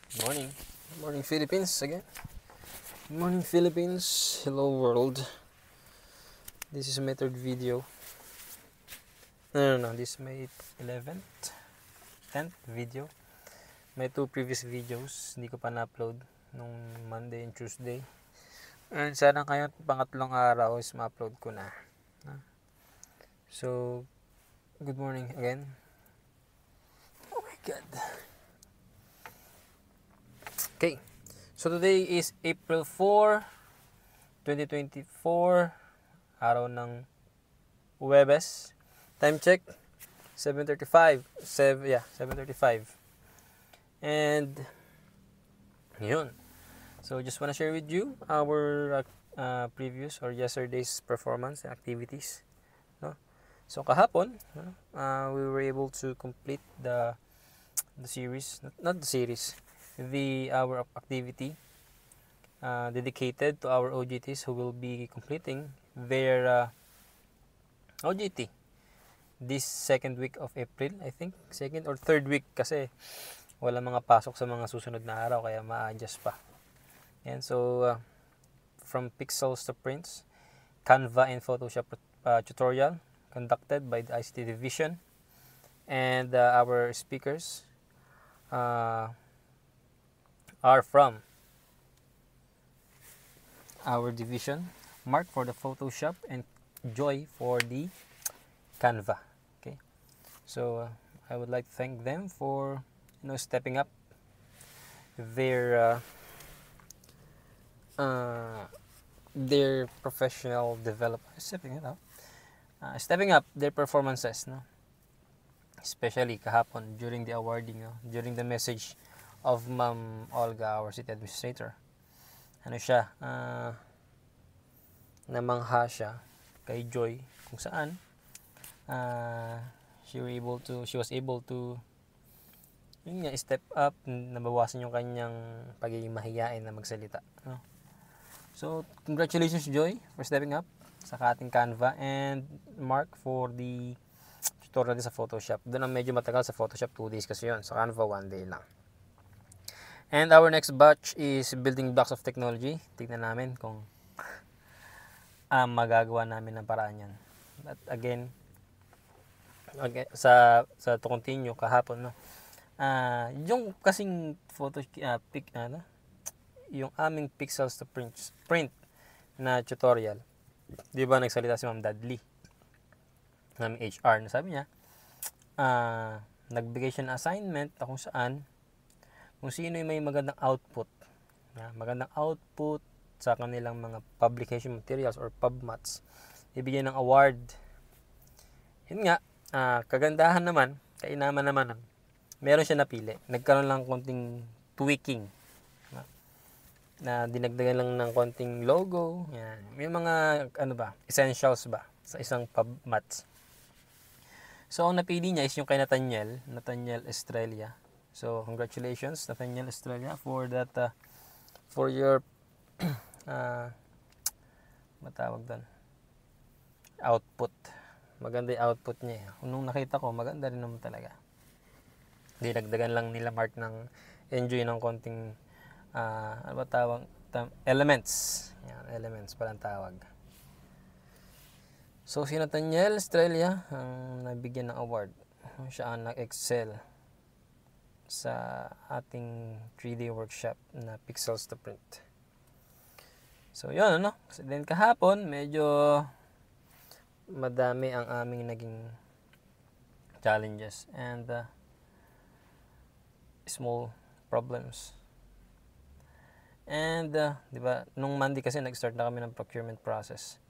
Good morning. Good morning, Philippines again. Good morning, Philippines. Hello, world. This is my third video. No. This is my 11th, 10th video. May two previous videos. Hindi ko pa na-upload nung Monday and Tuesday. And sana ngayon, pangatlong araw is ma-upload ko na. So, good morning again. Oh my God. Okay. So today is April 4, 2024. Araw ng Huwebes. Time check 7:35. 7:35. And yun. So just wanna share with you our previous or yesterday's performance and activities. No? So kahapon, we were able to complete the series, not the series, the hour of activity dedicated to our OJTs who will be completing their OJT this second week of April, I think. Second or third week kasi wala mga pasok sa mga susunod na araw kaya ma-adjust pa. And so, from pixels to prints, Canva and Photoshop tutorial conducted by the ICT division, and our speakers are from our division, Mark for the Photoshop and Joy for the Canva. Okay, so I would like to thank them for stepping up their professional development, stepping up their performances, no? Especially kahapon during the awarding, during the message of Ma'am Olga, our city administrator. Namangha siya kay Joy kung saan she was able to step up, nabawasan yung kanyang pagiging mahiyain na magsalita, no? So congratulations Joy for stepping up sa ating Canva, and Mark for the tutorial sa Photoshop. Doon ang medyo matagal sa Photoshop, 2 days kasi yun. Sa Canva 1 day lang. And our next batch is building blocks of technology. Tignan namin kung magagawa namin ng paraan yan. But again, to continue kahapon, no? Yung kasing yung aming pixels to print na tutorial. 'Di ba nagsalita si Ma'am Dudley ng HR, na sabi niya, nagbigay siya ng assignment na kung saan kung sino yung may magandang output sa kanilang mga publication materials or PubMats, ibigyan ng award. Yun nga, kagandahan naman, kainaman naman, meron siya napili. Nagkaroon lang konting tweaking, na dinagdagan lang ng konting logo. Yan. May mga essentials ba sa isang PubMats. So ang napili niya is yung kay Nathaniel Estrella. So congratulations Nathaniel Estrella for that, for your matawag doon, output. Maganda yung output niya. Nung nakita ko, maganda rin naman talaga. Dinagdagan lang nila Mark ng enjoy ng konting elements. Yan, elements pala ang tawag. So si Nathaniel Estrella ang nabigyan ng award. Siya ang nag-excel sa ating 3-day workshop na pixels to print. So yun, So, then kahapon medyo madami ang aming naging challenges and small problems. And di ba, nung Monday kasi nag-start na kami ng procurement process.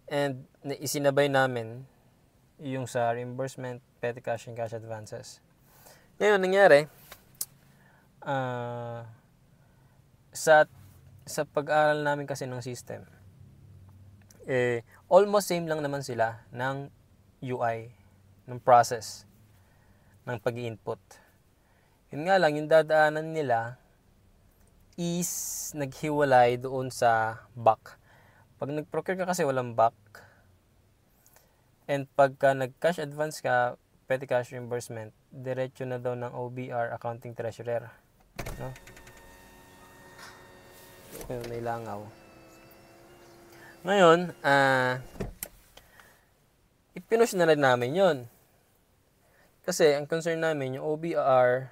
And isinabay namin yung sa reimbursement, petty cash and cash advances. Ngayon nangyari, sa pag-aaral namin kasi ng system, almost same lang naman sila ng UI, ng process ng pag-i-input. Yun nga lang, yung dadaanan nila is naghiwalay doon sa back. Pag nag-procure ka kasi walang back, and pagka nag-cash advance ka, petty cash reimbursement, diretso na daw ng OBR, accounting treasurer, no? ko yung may langaw. Ngayon, ipinush na rin namin yun. Kasi, ang concern namin, yung OBR,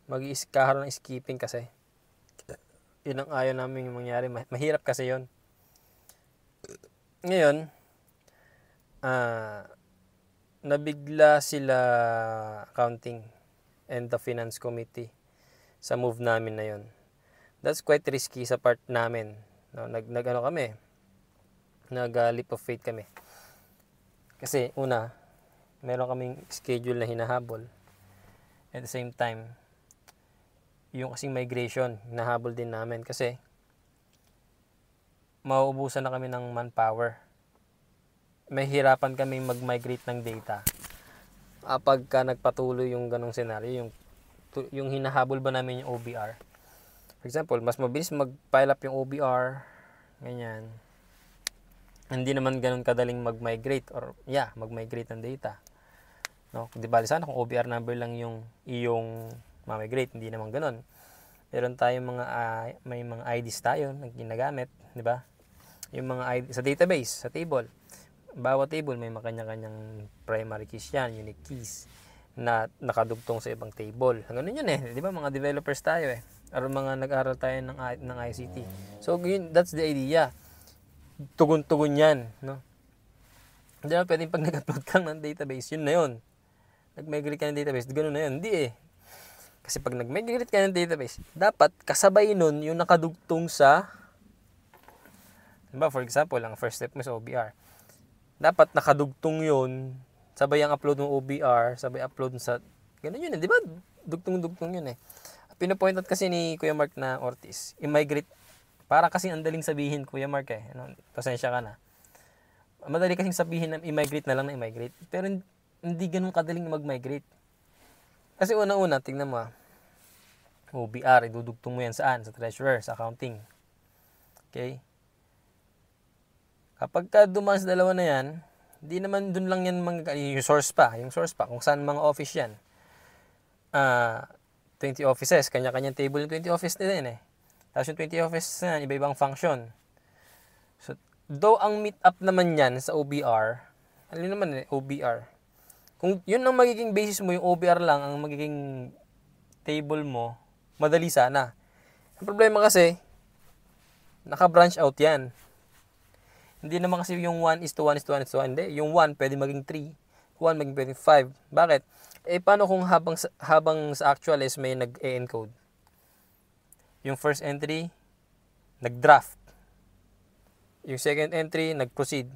mag-i-karoon ng skipping kasi. Yun ang ayaw namin yung mangyari. Mahirap kasi yun. Ngayon, nabigla sila accounting and the finance committee sa move namin na yun. That's quite risky sa part namin. No, nag-ano kami, nag-leap of faith kami. Kasi una, meron kaming schedule na hinahabol. At the same time, yung kasing migration, hinahabol din namin kasi mauubusan na kami ng manpower. May hirapan kami mag-migrate ng data. Pagka nagpatuloy yung ganong scenario, yung hinahabol ba namin yung OBR. For example, mas mabilis mag-pile up yung OBR, ganyan. Hindi naman ganun kadaling mag-migrate or mag-migrate ng data. No? Di ba sana kung OBR number lang yung iyong ma-migrate, hindi naman ganun. Meron tayong may mga IDs tayo na ginagamit, di ba? Yung mga ID sa database, sa table. Bawat table may makanya-kanyang primary keys yan, unique keys na nakadugtong sa ibang table. Ganun yun eh, di ba? Mga developers tayo eh. Or mga nag-aral tayo ng ICT. So, that's the idea. Tugon-tugon yan, no? Hindi na pwedeng pag nag-upload ka ng database, yun na yun. Nag-migrate ka ng database, gano'n na yun. Hindi eh. Kasi pag nag-migrate ka ng database, dapat kasabay nun yung nakadugtong sa, diba, for example, ang first step mo sa OBR. Dapat nakadugtong yun, sabay ang upload ng OBR, sabay upload sa, gano'n yun eh, diba? Dugtong-dugtong yun eh. Pinapoint out kasi ni Kuya Mark na Ortiz, i-migrate, para kasing andaling sabihin, Kuya Mark eh, pasensya ka na. Madali kasing sabihin na i-migrate na lang na i-migrate. Pero hindi ganun kadaling mag-migrate. Kasi una-una, tingnan mo OBR, idudugtong mo yan saan? Sa treasurer, sa accounting. Okay? Kapag ka dumaan sa dalawa na yan, hindi naman dun lang yan yung source pa, kung saan mga office yan. 20 offices, kanya-kanyang table yung 20 office na din eh. Tapos yung 20 office na yan, iba-ibang function. So, though ang meet up naman yan sa OBR, ano naman OBR? Kung yun ang magiging basis mo, yung OBR lang ang magiging table mo, madali sana. Ang problema kasi, naka-branch out yan. Hindi naman kasi yung 1:1:1:1. Hindi. Yung 1 pwede maging 3. 1 maging pwede 5. Bakit? Paano kung habang sa actual is may nag-encode? Yung first entry, nag-draft. Yung second entry, nag-proceed.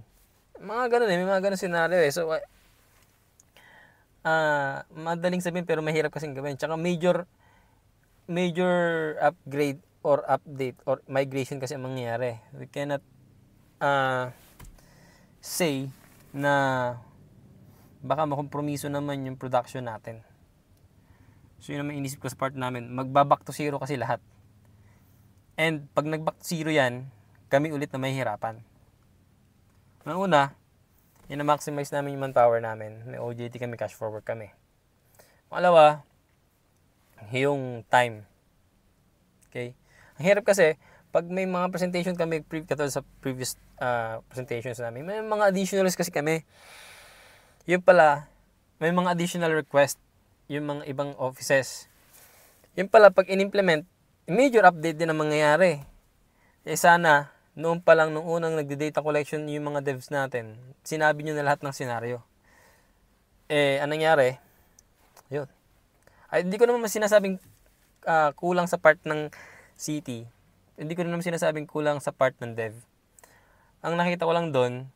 Mga ganun eh. May mga ganun scenario eh. So, madaling sabihin pero mahirap kasing gawin. Tsaka major upgrade or update or migration kasi ang mangyayari. We cannot say na baka makompromiso naman yung production natin. So yun naman inisip ko sa part namin, magbaback to zero kasi lahat. And pag nag-back to zero yan, kami ulit na mahihirapan. Una, ina-maximize namin yung manpower namin. May OJT kami, cash forward kami. Pangalawa, yung time. Okay? Ang hirap kasi, pag may mga presentation kami, katulad sa previous presentations namin, may mga additionals kasi kami. Yung pala, may mga additional request yung mga ibang offices. Yung pala, pag in-implement, major update din ang mangyayari. Sana, noon pa lang, nung unang nagde-data collection yung mga devs natin, sinabi nyo na lahat ng senaryo. Anong nangyari? Yun. Hindi ko naman sinasabing kulang sa part ng city. Hindi ko naman sinasabing kulang sa part ng dev. Ang nakita ko lang doon,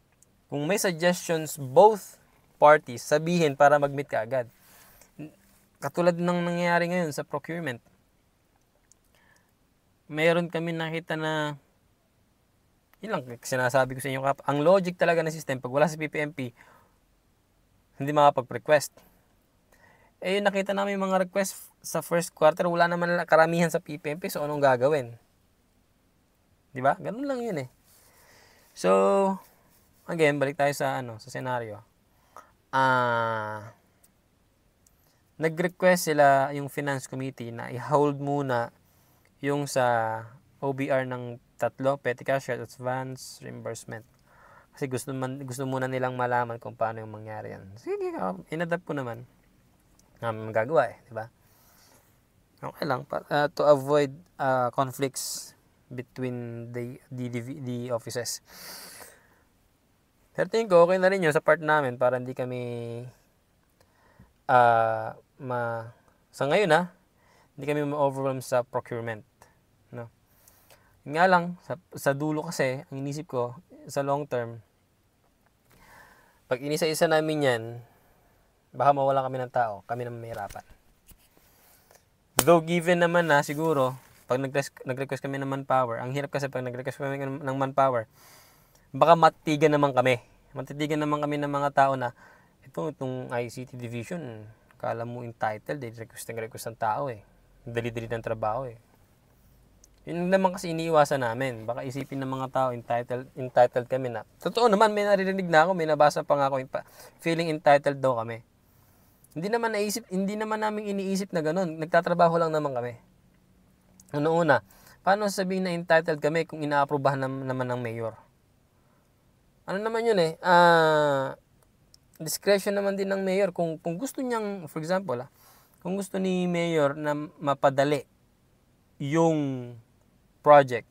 kung may suggestions both parties, sabihin para mag-meet ka agad. Katulad ng nangyayari ngayon sa procurement. Mayroon kami nakita na, yun lang, sinasabi ko sa inyo, ang logic talaga ng system, pag wala sa PPMP, hindi makapag-request. Yung nakita namin mga request sa first quarter, wala naman karamihan sa PPMP, so anong gagawin? Diba? Ganun lang yun eh. So, again, balik tayo sa sa senaryo. Nag-request sila yung finance committee na i-hold muna yung sa OBR ng Tatlo, petty cash, advance, reimbursement. Kasi gusto muna nilang malaman kung paano yung mangyari yan. Sige, inadapt ko naman. Magagawa di ba? Okay lang. To avoid conflicts between the offices. Pero tingin ko, okay na rin yun sa part namin para hindi kami sa ngayon hindi kami ma-overwhelm sa procurement. No? Yun nga lang, sa dulo kasi, ang inisip ko, sa long term, pag inisa-isa namin yan, baka mawala kami ng tao, kami naman mahirapan. Though given naman siguro, pag nag-request kami ng manpower, ang hirap kasi pag nag-request kami ng manpower, baka matitigan naman kami. Matitigan naman kami ng mga tao na, itong ICT division, kala mo entitled, request ng tao Dali-dali ng trabaho Yun naman kasi iniiwasan namin. Baka isipin ng mga tao, entitled kami na. Totoo naman, may naririnig na ako, may nabasa pa nga ako, feeling entitled daw kami. Hindi naman namin iniisip na ganun. Nagtatrabaho lang naman kami. Una, paano sabihin na entitled kami kung inaaprobahan naman ng mayor? Ano naman yun discretion naman din ng mayor. Kung gusto niyang, for example, kung gusto ni mayor na mapadali yung project,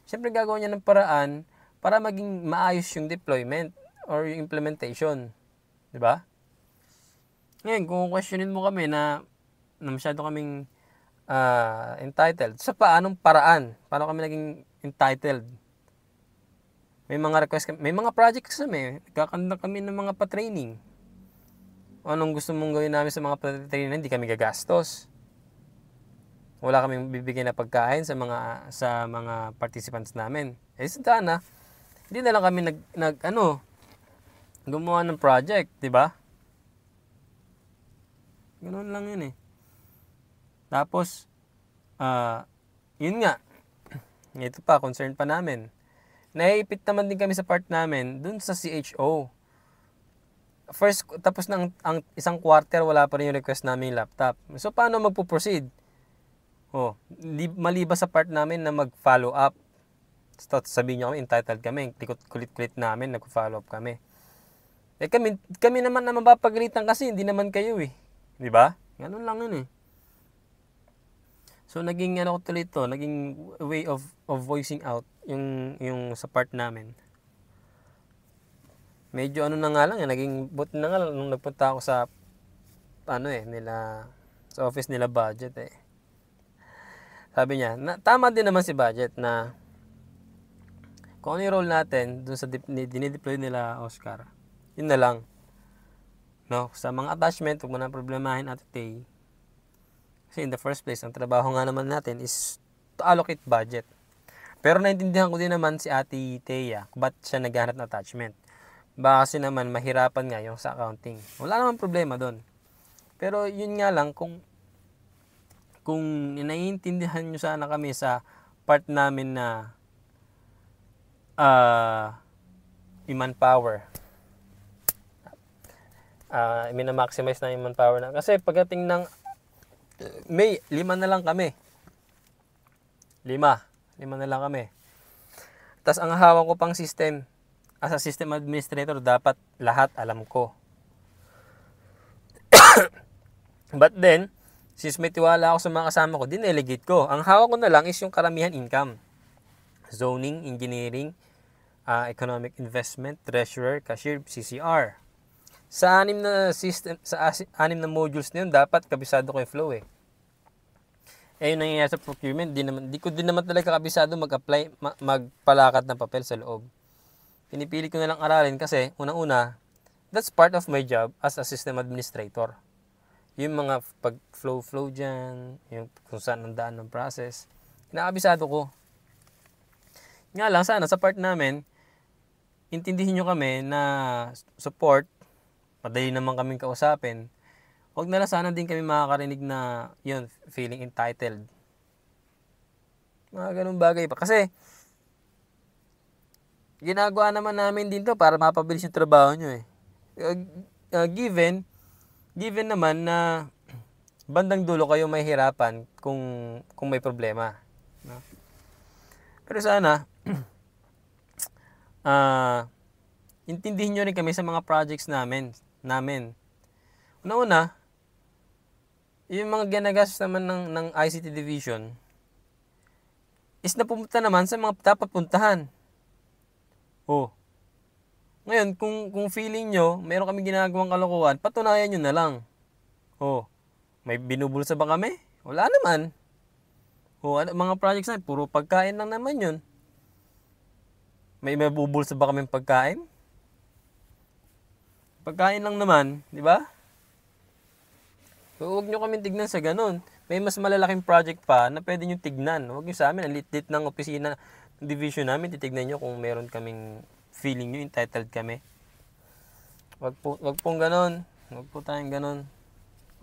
siyempre gagawin niya ng paraan para maging maayos yung deployment or yung implementation. Diba? Ngayon, kung questionin mo kami na masyado kaming entitled, sa paanong paraan? Paano kami naging entitled? May mga request kami, may mga projects kami, nagkakanda kami ng mga pa-training. Anong gusto mong gawin namin sa mga pa-training? Hindi kami gagastos. Wala kaming bibigyan na pagkain sa mga participants namin. Sana, hindi na lang kami gumawa ng project, di ba? Ganoon lang yun Tapos, yun nga, ito pa, concern pa namin. Naiipit naman din kami sa part namin dun sa CHO. First, tapos ng ang isang quarter, wala pa rin yung request namin yung laptop. So, paano magpo-proceed? Maliba sa part namin na mag-follow up. Sabihin nyo kami, entitled kami. Kulit-kulit namin, nag-follow up kami. Kami naman na mapapagalitan kasi hindi naman kayo Di ba? Ganun lang yun So, naging naging way of voicing out yung sa part namin. Medyo na nga lang naging buti na nga lang nung nagpunta ako sa sa office nila budget Sabi niya, tama din naman si budget na kung ano yung role natin dun sa dinideploy nila Oscar, yun na lang. No, sa mga attachment, huwag mo na problemahin at kasi in the first place, ang trabaho nga naman natin is to allocate budget. Pero naintindihan ko din naman si Ate Thea kung ba't siya naghahanap ng attachment. Baka kasi naman mahirapan nga yung sa accounting. Wala naman problema doon. Pero yun nga lang, kung naiintindihan nyo sana kami sa part namin na i-manpower. Mina-maximize na yung manpower na. Kasi pagdating ng May, 5 na lang kami. 5 na lang kami. Tapos ang hawak ko pang system, as a system administrator, dapat lahat alam ko. But then, since may tiwala ako sa mga kasama ko, dinelegate ko. Ang hawak ko na lang is yung karamihan income. Zoning, engineering, economic investment, treasurer, cashier, CCR. Sa 6 na modules na yun, dapat kabisado ko yung flow yung nangyayari sa procurement, di ko din naman talaga kabisado mag-apply, magpalakad ng papel sa loob. Pinipili ko na lang aralin kasi, unang-una, that's part of my job as a system administrator. Yung mga pag-flow dyan, yung kung saan ang daan ng process, kinakabisado ko. Nga lang, sana sa part namin, intindihin nyo kami na support, madali naman kaming kausapin. Huwag na lang sana din kami makakarinig na yun, feeling entitled. Mga ganun bagay pa. Kasi, ginagawa naman namin din to para mapabilis yung trabaho nyo given naman na bandang dulo kayo may hirapan kung may problema. No? Pero sana, intindihin nyo rin kami sa mga projects namin. Una-una, yung mga ginagastos naman ng ICT Division is napupunta naman sa mga dapat puntahan. Oh. Ngayon, kung feeling nyo, meron kami ginagawang kalokohan, patunayan nyo na lang. Oh. May binubulsa ba kami? Wala naman. Oh, mga projects na, puro pagkain lang naman yun. May mabubulsa ba kami pagkain? Pagkain lang naman, di ba? So, huwag nyo kami tignan sa ganun. May mas malalaking project pa na pwede nyo tignan. Huwag nyo sa amin, ang lit-lit ng opisina, division namin, titignan nyo kung meron kaming feeling nyo, entitled kami. Wag pong ganun. Huwag po tayong ganun.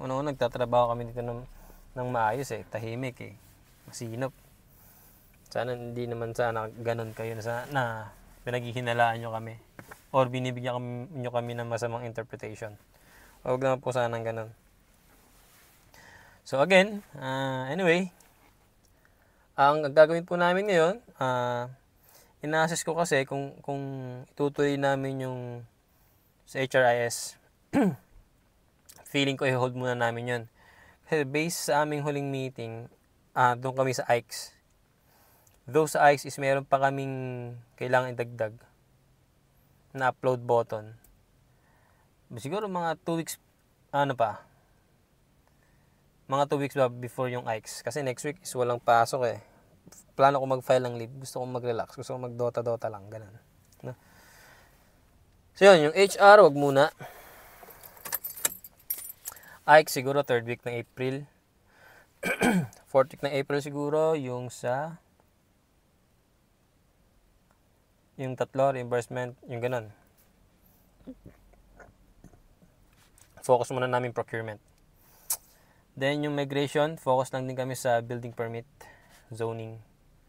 Una-una, nagtatrabaho kami dito ng maayos tahimik masinop. Sana hindi naman sana ganun kayo na pinaghihinalaan nyo kami or binibigyan nyo kami ng masamang interpretation. Huwag naman po sana ganun. So again, anyway, ang gagawin po namin ngayon, ina-assess ko kasi kung itutuloy namin yung sa HRIS. Feeling ko i-hold muna namin yun. Kasi based sa aming huling meeting, doon kami sa IKES. Though sa IKES is meron pa kaming kailangan idagdag na upload button. Siguro mga 2 weeks, mga 2 weeks ba before yung IKES. Kasi next week is walang pasok Plano ko mag-file ng leave. Gusto kong mag-relax. Gusto kong mag-dota lang. Ganun. No? So yun, yung HR, wag muna. IKES siguro 3rd week ng April. 4th week ng April siguro yung yung tatlo, reimbursement, yung ganun. Focus muna namin procurement. Then yung migration, focus lang din kami sa building permit, zoning.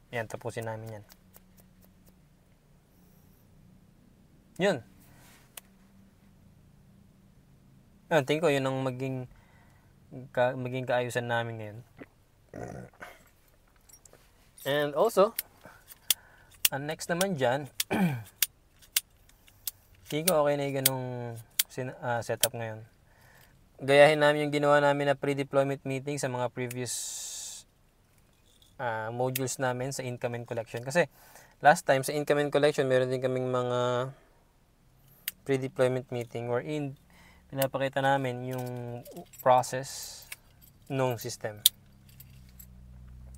Yan, tapusin namin yan. Yun. Tingin ko yun ang maging kaayusan namin ngayon. And also, ang next naman dyan, tingin ko okay na yung ganong setup ngayon. Gayahin namin yung ginawa namin na pre-deployment meeting sa mga previous modules namin sa income and collection. Kasi last time sa income and collection, meron din kaming mga pre-deployment meeting wherein pinapakita namin yung process nung system.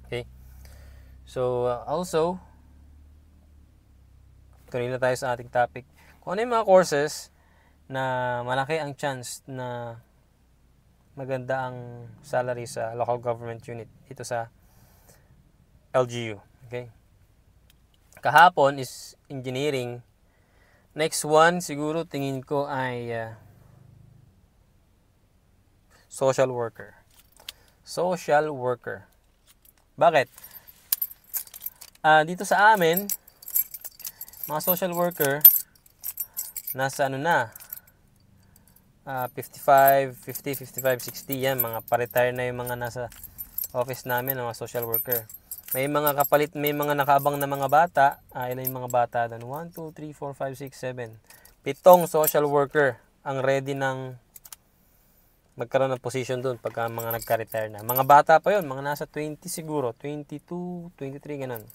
Okay? So, also, tuloy na tayo sa ating topic. Kung ano yung mga courses na malaki ang chance na maganda ang salary sa local government unit dito sa LGU. Okay? Kahapon is engineering. Next one, siguro tingin ko ay social worker. Social worker. Bakit? Dito sa amin, mga social worker, nasa 55, 60 yan. Mga pa-retire na yung mga nasa office namin, mga social worker. May mga kapalit, may mga nakaabang na mga bata. Ilan yung mga bata doon? 1, 2, 3, 4, 5, 6, 7. 7 social worker ang ready ng magkaroon ng position doon pagka mga nagka-retire na. Mga bata pa yon, mga nasa 20 siguro, 22, 23, ganun.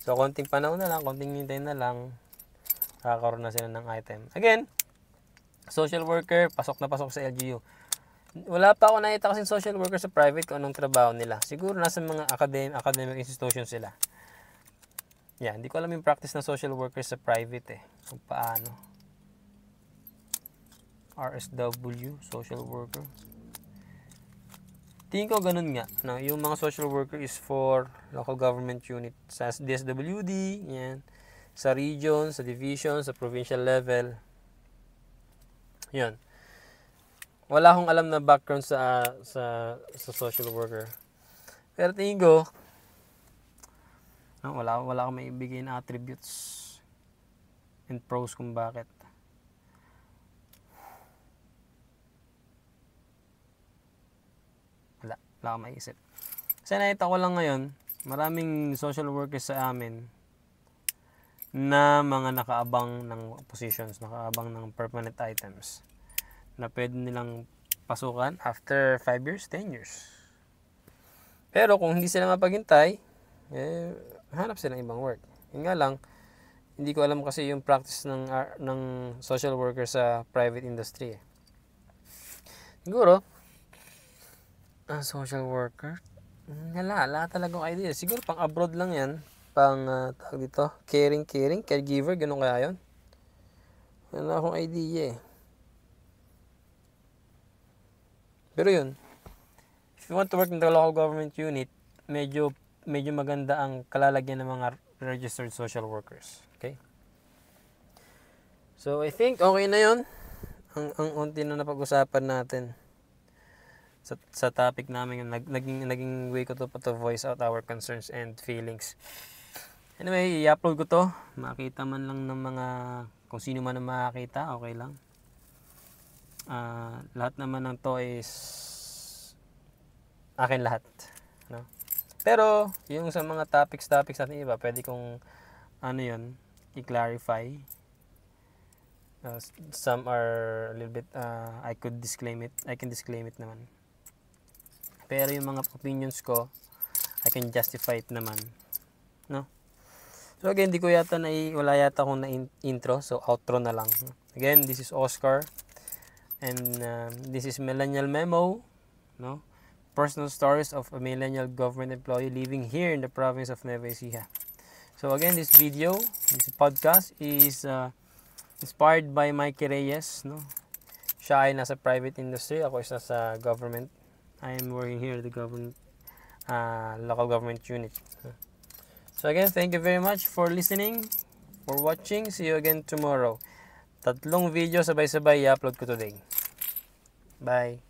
So, konting panahon na lang, konting hintayin na lang, kakaroon na sila ng item. Again, social worker, pasok na pasok sa LGU. Wala pa ako nakita kasi social worker sa private kung anong trabaho nila. Siguro nasa mga academic institutions sila. Yeah, hindi ko alam yung practice ng social worker sa private kung paano. RSW, social worker. Tingin ko ganun nga. No? Yung mga social worker is for local government unit. Sa DSWD, yan. Sa region, sa division, sa provincial level. Yan. Wala akong alam na background sa social worker. Pero tingin ko, wala akong maibigay na attributes and pros kung bakit. Wala akong maisip. Kasi nakita ko lang ngayon, maraming social workers sa amin na mga nakaabang ng positions, nakaabang ng permanent items na pwede nilang pasukan after 5 years, 10 years. Pero kung hindi sila mapaghintay, hanap sila ng ibang work. Yun nga lang, hindi ko alam kasi yung practice ng social worker sa private industry. Siguro, social worker, wala talagang idea. Siguro pang abroad lang yan. Tawag dito, caregiver, ganun kaya yun. Wala akong idea eh. Pero yun, if you want to work in the local government unit, medyo maganda ang kalalagyan ng mga registered social workers. Okay? So, I think okay na yun. Ang unti na napag-usapan natin sa topic namin. Naging way ko to voice out our concerns and feelings. Anyway, i-upload ko to. Makita man lang ng mga, kung sino man ang makakita, okay lang. Lahat naman ng to is akin lahat. No? Pero, yung sa mga topics natin iba, pwede kong, i-clarify. Some are a little bit, I can disclaim it naman. Pero yung mga opinions ko, I can justify it naman. No? So again, wala yata akong na-intro, so outro na lang. Again, this is Oscar, and this is Millennial Memo, no? Personal stories of a millennial government employee living here in the province of Nueva Ecija. So again, this podcast is inspired by Mikey Reyes, no? Siya ay nasa private industry, ako is nasa government. I am working here at the local government unit. So again, thank you very much for listening, for watching. See you again tomorrow. 3 video sabay-sabay i-upload ko today. Bye.